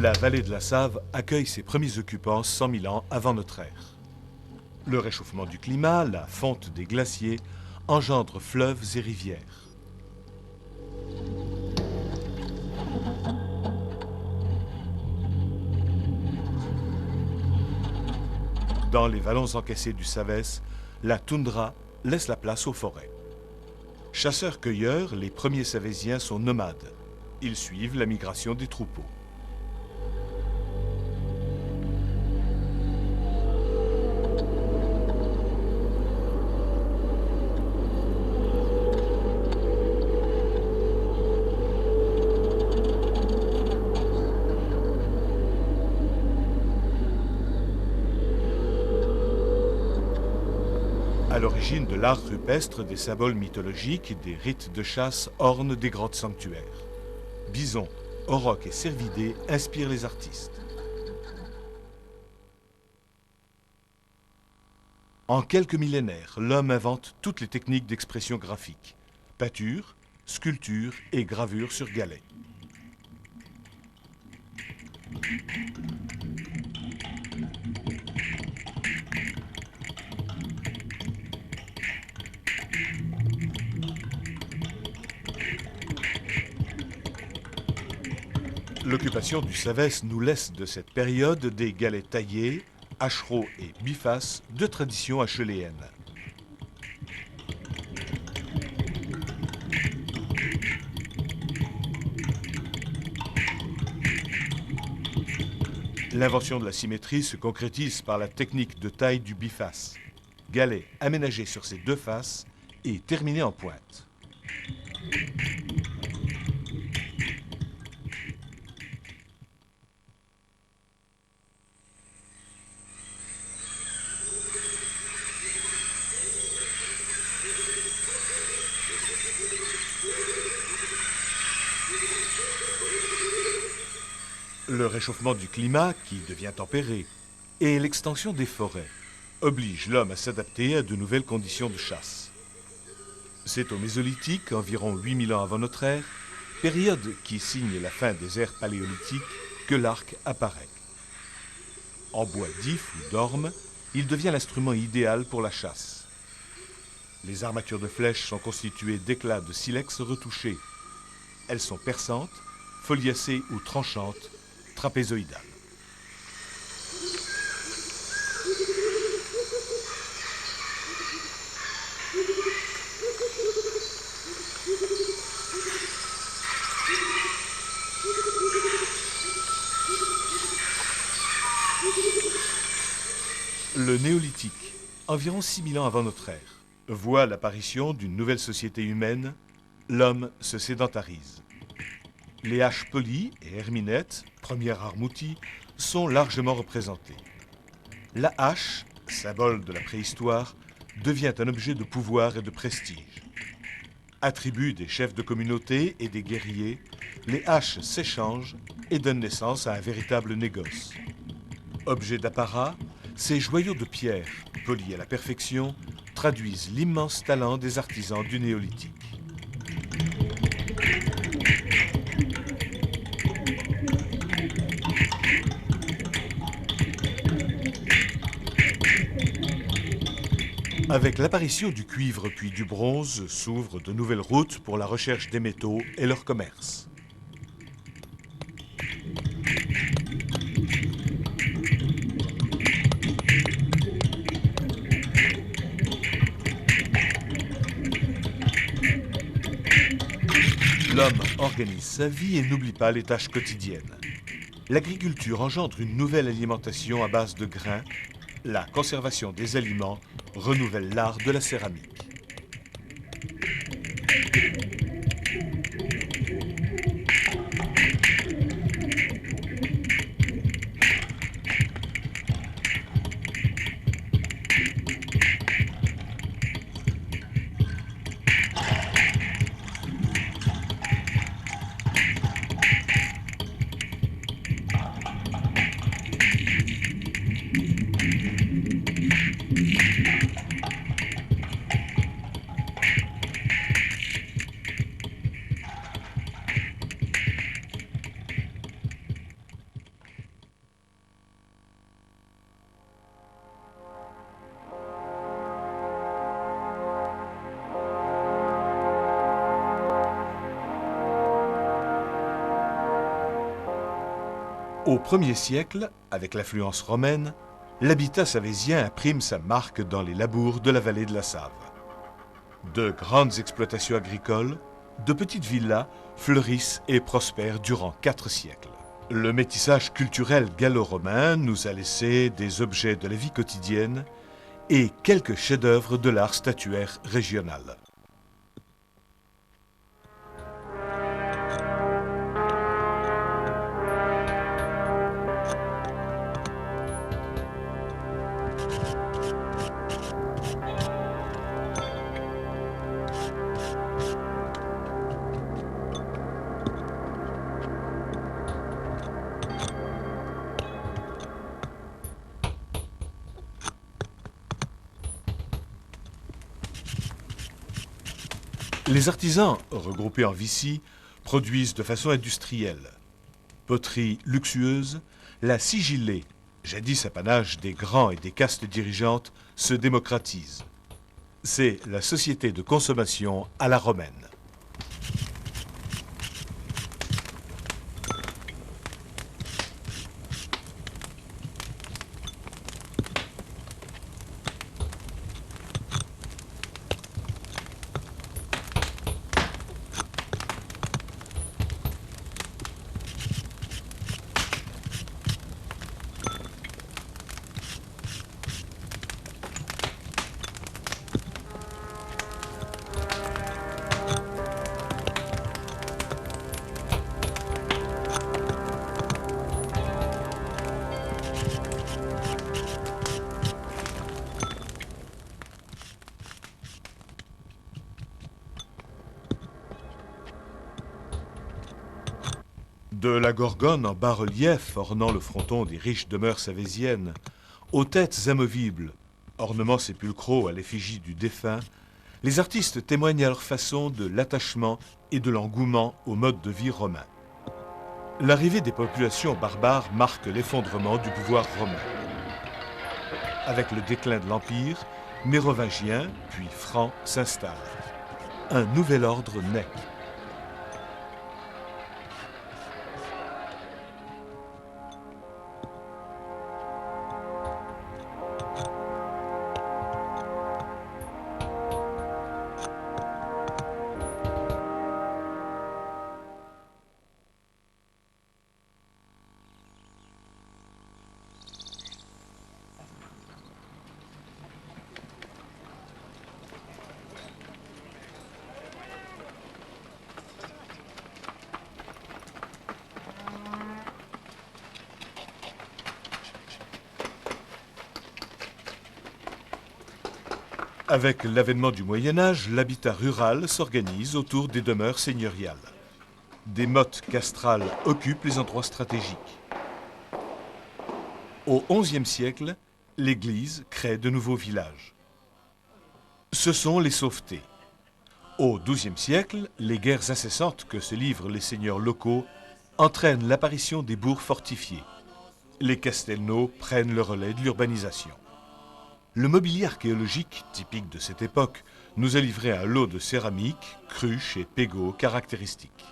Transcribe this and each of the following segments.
La vallée de la Save accueille ses premiers occupants 100 000 ans avant notre ère. Le réchauffement du climat, la fonte des glaciers, engendrent fleuves et rivières. Dans les vallons encaissés du Savès, la toundra laisse la place aux forêts. Chasseurs-cueilleurs, les premiers Savésiens sont nomades. Ils suivent la migration des troupeaux. À l'origine de l'art rupestre, des symboles mythologiques et des rites de chasse ornent des grottes sanctuaires. Bisons, aurochs et cervidés inspirent les artistes. En quelques millénaires, l'homme invente toutes les techniques d'expression graphique. Peinture, sculpture et gravure sur galets. L'occupation du Savès nous laisse de cette période des galets taillés, hachereaux et bifaces de tradition acheléenne. L'invention de la symétrie se concrétise par la technique de taille du biface. Galet aménagé sur ses deux faces et terminé en pointe. Le réchauffement du climat, qui devient tempéré, et l'extension des forêts obligent l'homme à s'adapter à de nouvelles conditions de chasse. C'est au Mésolithique, environ 8000 ans avant notre ère, période qui signe la fin des ères paléolithiques, que l'arc apparaît. En bois d'if ou d'orme, il devient l'instrument idéal pour la chasse. Les armatures de flèches sont constituées d'éclats de silex retouchés. Elles sont perçantes, foliacées ou tranchantes, trapézoïdales. Le néolithique, environ 6000 ans avant notre ère, voit l'apparition d'une nouvelle société humaine. L'homme se sédentarise. Les haches polies et herminettes, première arme-outil, sont largement représentées. La hache, symbole de la préhistoire, devient un objet de pouvoir et de prestige. Attribut des chefs de communauté et des guerriers, les haches s'échangent et donnent naissance à un véritable négoce. Objet d'apparat, ces joyaux de pierre, polis à la perfection, traduisent l'immense talent des artisans du néolithique. Avec l'apparition du cuivre puis du bronze, s'ouvrent de nouvelles routes pour la recherche des métaux et leur commerce. L'homme organise sa vie et n'oublie pas les tâches quotidiennes. L'agriculture engendre une nouvelle alimentation à base de grains. La conservation des aliments renouvelle l'art de la céramique. Au 1er siècle, avec l'influence romaine, l'habitat savésien imprime sa marque dans les labours de la vallée de la Save. De grandes exploitations agricoles, de petites villas fleurissent et prospèrent durant 4 siècles. Le métissage culturel gallo-romain nous a laissé des objets de la vie quotidienne et quelques chefs-d'œuvre de l'art statuaire régional. Les artisans, regroupés en vici, produisent de façon industrielle. Poterie luxueuse, la sigillée, jadis apanage des grands et des castes dirigeantes, se démocratise. C'est la société de consommation à la romaine. De la gorgone en bas-relief ornant le fronton des riches demeures savésiennes, aux têtes amovibles, ornements sépulcraux à l'effigie du défunt, les artistes témoignent à leur façon de l'attachement et de l'engouement au mode de vie romain. L'arrivée des populations barbares marque l'effondrement du pouvoir romain. Avec le déclin de l'Empire, mérovingiens, puis francs s'installent. Un nouvel ordre naît. Avec l'avènement du Moyen-Âge, l'habitat rural s'organise autour des demeures seigneuriales. Des mottes castrales occupent les endroits stratégiques. Au XIe siècle, l'Église crée de nouveaux villages. Ce sont les sauvetés. Au XIIe siècle, les guerres incessantes que se livrent les seigneurs locaux entraînent l'apparition des bourgs fortifiés. Les castelnaux prennent le relais de l'urbanisation. Le mobilier archéologique, typique de cette époque, nous a livré un lot de céramiques, cruches et pégots caractéristiques.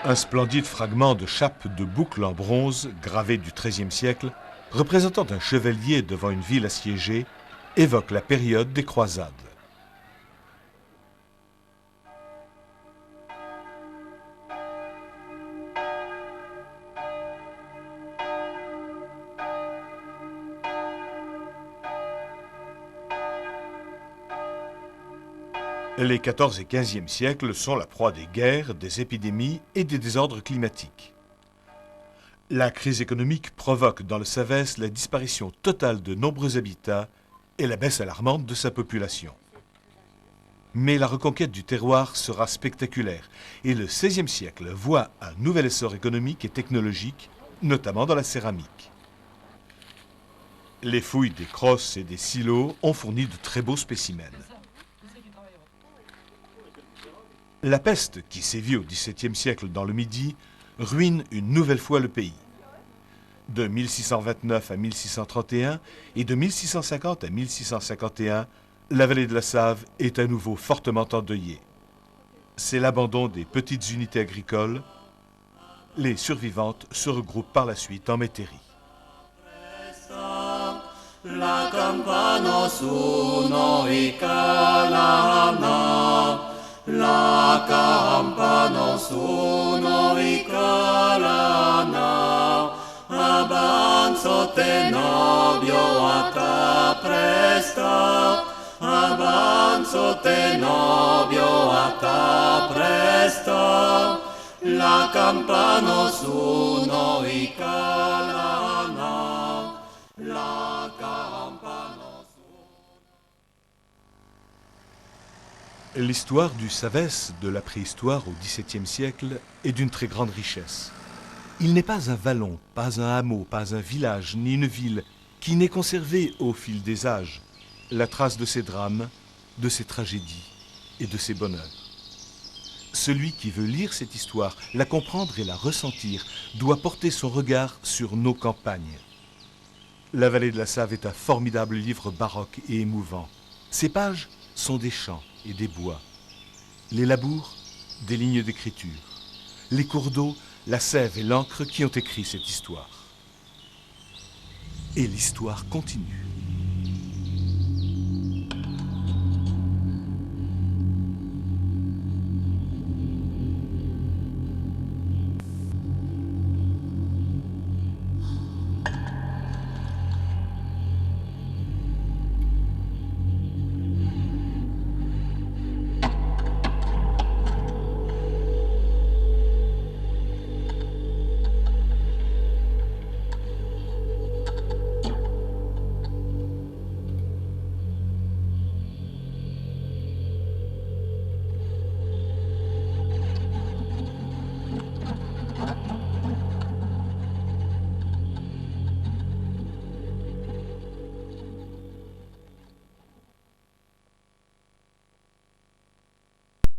Un splendide fragment de chape de boucle en bronze, gravé du XIIIe siècle, représentant un chevalier devant une ville assiégée, évoque la période des croisades. Les XIVe et XVe siècles sont la proie des guerres, des épidémies et des désordres climatiques. La crise économique provoque dans le Savès la disparition totale de nombreux habitats et la baisse alarmante de sa population. Mais la reconquête du terroir sera spectaculaire et le XVIe siècle voit un nouvel essor économique et technologique, notamment dans la céramique. Les fouilles des crosses et des silos ont fourni de très beaux spécimens. La peste, qui sévit au XVIIe siècle dans le Midi, ruine une nouvelle fois le pays. De 1629 à 1631 et de 1650 à 1651, la vallée de la Save est à nouveau fortement endeuillée. C'est l'abandon des petites unités agricoles. Les survivantes se regroupent par la suite en métairies. La campana suonò i calana, la campana suonò i calana, avanzo te novio a ta presta, avanzo te novio a ta presta, la campana suonò i calana, la campana suonò. L'histoire du Savès de la préhistoire au XVIIe siècle est d'une très grande richesse. Il n'est pas un vallon, pas un hameau, pas un village, ni une ville qui n'ait conservé au fil des âges la trace de ses drames, de ses tragédies et de ses bonheurs. Celui qui veut lire cette histoire, la comprendre et la ressentir, doit porter son regard sur nos campagnes. La vallée de la Save est un formidable livre baroque et émouvant. Ses pages sont des champs et des bois. Les labours, des lignes d'écriture. Les cours d'eau, la sève et l'encre qui ont écrit cette histoire. Et l'histoire continue.